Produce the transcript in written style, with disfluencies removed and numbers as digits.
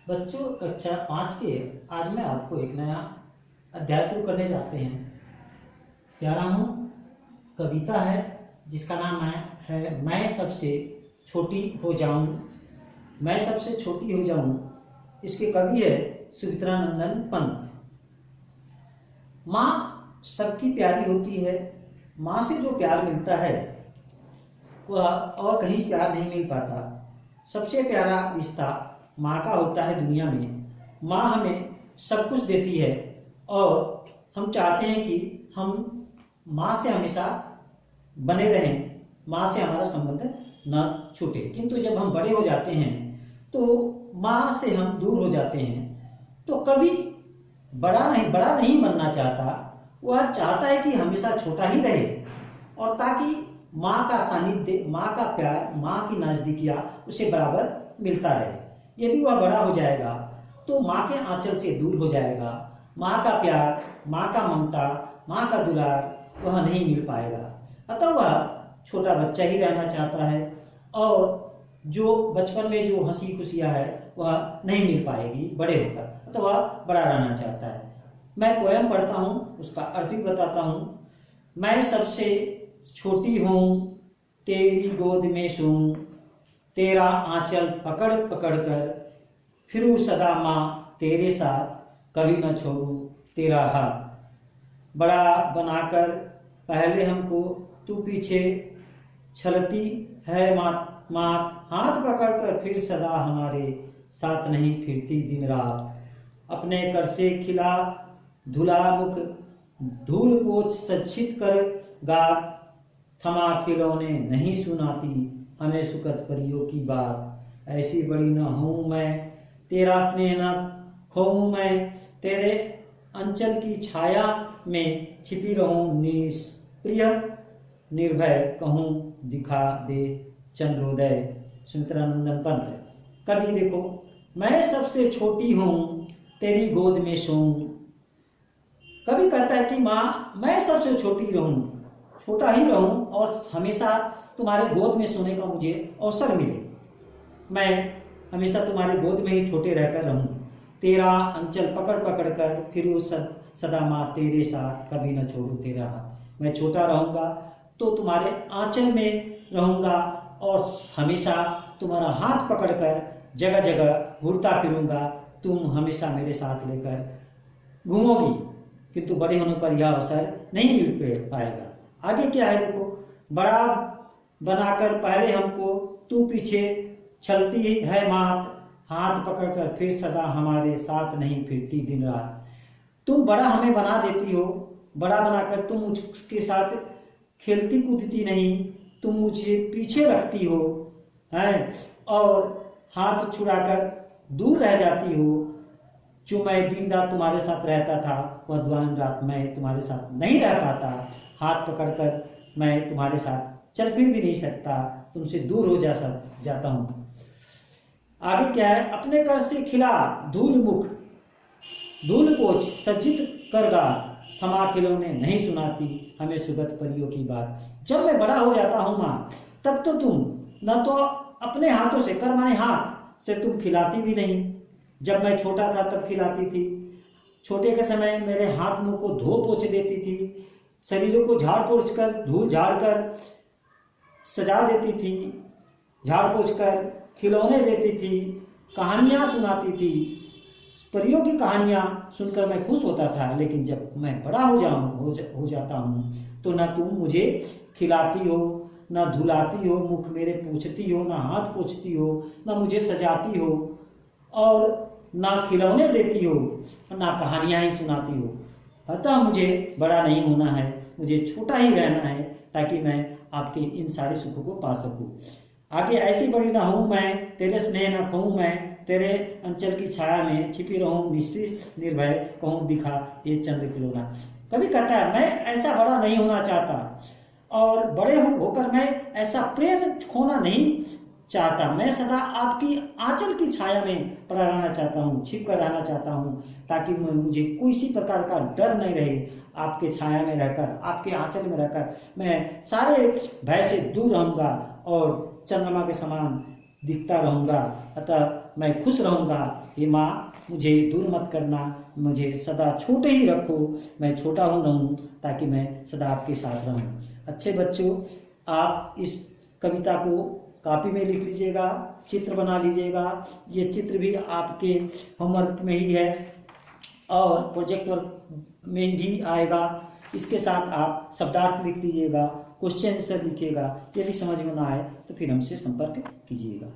बच्चों, कक्षा 5 के आज मैं आपको एक नया अध्याय शुरू करने जा रहा हूँ। कविता है जिसका नाम है मैं सबसे छोटी हो जाऊँ। मैं सबसे छोटी हो जाऊँ। इसके कवि है सुमित्रानंदन पंत। माँ सबकी प्यारी होती है। माँ से जो प्यार मिलता है वह और कहीं प्यार नहीं मिल पाता। सबसे प्यारा रिश्ता माँ का होता है दुनिया में। माँ हमें सब कुछ देती है और हम चाहते हैं कि हम माँ से हमेशा बने रहें, माँ से हमारा संबंध न छूटे। किंतु जब हम बड़े हो जाते हैं तो माँ से हम दूर हो जाते हैं। तो कभी बड़ा नहीं बनना चाहता, वह चाहता है कि हमेशा छोटा ही रहे और ताकि माँ का सानिध्य, माँ का प्यार, माँ की नज़दीकियाँ उसे बराबर मिलता रहे। यदि वह बड़ा हो जाएगा तो माँ के आंचल से दूर हो जाएगा। माँ का प्यार, माँ का ममता, माँ का दुलार वह नहीं मिल पाएगा। अतः वह छोटा बच्चा ही रहना चाहता है और जो बचपन में जो हंसी खुशियाँ है वह नहीं मिल पाएगी बड़े होकर। अतः वह बड़ा रहना चाहता है। मैं पोयम पढ़ता हूँ, उसका अर्थ भी बताता हूँ। मैं सबसे छोटी हूँ, तेरी गोद में सोऊं, तेरा आंचल पकड़ पकड़ कर फिरूं सदा माँ तेरे साथ, कभी न छोड़ूं तेरा हाथ। बड़ा बनाकर पहले हमको तू पीछे छलती है माँ, हाथ पकड़ कर फिर सदा हमारे साथ नहीं फिरती दिन रात। अपने कर से खिला धुला मुख, धूल पोछ सच्छित कर गात, थमा खिलौने नहीं सुनाती हमें सुखद परियों की बात। ऐसी बड़ी न हूँ मैं, तेरा स्नेह न खोऊं मैं, तेरे अंचल की छाया में छिपी रहूं निष्प्रिय निर्भय, कहूँ दिखा दे चंद्रोदय। सुमित्रानंदन पंत। कभी देखो, मैं सबसे छोटी हूँ, तेरी गोद में सोऊं। कभी कहता है कि माँ मैं सबसे छोटी रहूं, छोटा ही रहूं और हमेशा तुम्हारे गोद में सोने का मुझे अवसर मिले। मैं हमेशा तुम्हारे गोद में ही छोटे रहकर रहूं। तेरा अंचल पकड़ पकड़ कर फिरूं सदा माँ तेरे साथ, कभी न छोड़ूं तेरा हाथ। मैं छोटा रहूँगा तो तुम्हारे आंचल में रहूँगा और हमेशा तुम्हारा हाथ पकड़कर जगह जगह घूरता फिरूँगा। तुम हमेशा मेरे साथ लेकर घूमोगी, किंतु बड़े होने पर यह अवसर नहीं मिल पाएगा। आगे क्या है देखो, बड़ा बनाकर पहले हमको तू पीछे छलती है मात, हाथ पकड़कर फिर सदा हमारे साथ नहीं फिरती दिन रात। तुम बड़ा हमें बना देती हो, बड़ा बनाकर तुम मुझके साथ खेलती कूदती नहीं, तुम मुझे पीछे रखती हो हैं और हाथ छुड़ाकर दूर रह जाती हो। जो मैं दिन रात तुम्हारे साथ रहता था वह दिन रात मैं तुम्हारे साथ नहीं रह पाता। हाथ पकड़कर मैं तुम्हारे साथ चल फिर भी नहीं सकता, तुमसे दूर हो जाता हूँ। आगे क्या है, अपने कर से खिला धूल मुख, धूल पोछ सज्जित कर गात, थमा खिलौने नहीं सुनाती हमें सुगत परियों की बात। जब मैं बड़ा हो जाता हूँ माँ, तब तो तुम न तो अपने हाथों से, कर माने हाथ से तुम खिलाती भी नहीं। जब मैं छोटा था तब खिलाती थी। छोटे के समय मेरे हाथ मुंह को धो पोछ देती थी, शरीरों को झाड़ पोछ कर धूल झाड़ कर सजा देती थी, झाड़ पोछ कर खिलौने देती थी, कहानियाँ सुनाती थी। परियों की कहानियाँ सुनकर मैं खुश होता था। लेकिन जब मैं बड़ा हो जाता हूँ तो न तुम मुझे खिलाती हो, न धुलाती हो, मुख मेरे पूछती हो, न हाथ पोछती हो, न मुझे सजाती हो और ना खिलौने देती हो, ना कहानियाँ ही सुनाती हो। अतः मुझे बड़ा नहीं होना है, मुझे छोटा ही रहना है ताकि मैं आपके इन सारे सुखों को पा सकूं। आगे, ऐसी बड़ी ना हूँ मैं, तेरे स्नेह न खोऊं मैं, तेरे अंचल की छाया में छिपी रहूं निष्क्रिय निर्भय, कहूँ दिखा ये चंद्र खिलौना। कभी कहता है मैं ऐसा बड़ा नहीं होना चाहता और बड़े होकर मैं ऐसा प्रेम खोना नहीं चाहता। मैं सदा आपकी आंचल की छाया में पड़ा रहना चाहता हूँ, छिप कर रहना चाहता हूँ ताकि मुझे किसी प्रकार का डर नहीं रहे। आपके छाया में रहकर, आपके आंचल में रहकर मैं सारे भय से दूर रहूँगा और चंद्रमा के समान दिखता रहूँगा, अतः मैं खुश रहूँगा। हे माँ, मुझे दूर मत करना, मुझे सदा छोटे ही रखो, मैं छोटा हो रहूँ ताकि मैं सदा आपके साथ रहूँ। अच्छे बच्चों, आप इस कविता को कॉपी में लिख लीजिएगा, चित्र बना लीजिएगा। ये चित्र भी आपके होमवर्क में ही है और प्रोजेक्ट वर्क में भी आएगा। इसके साथ आप शब्दार्थ लिख लीजिएगा, क्वेश्चन आंसर लिखिएगा। यदि समझ में ना आए तो फिर हमसे संपर्क कीजिएगा।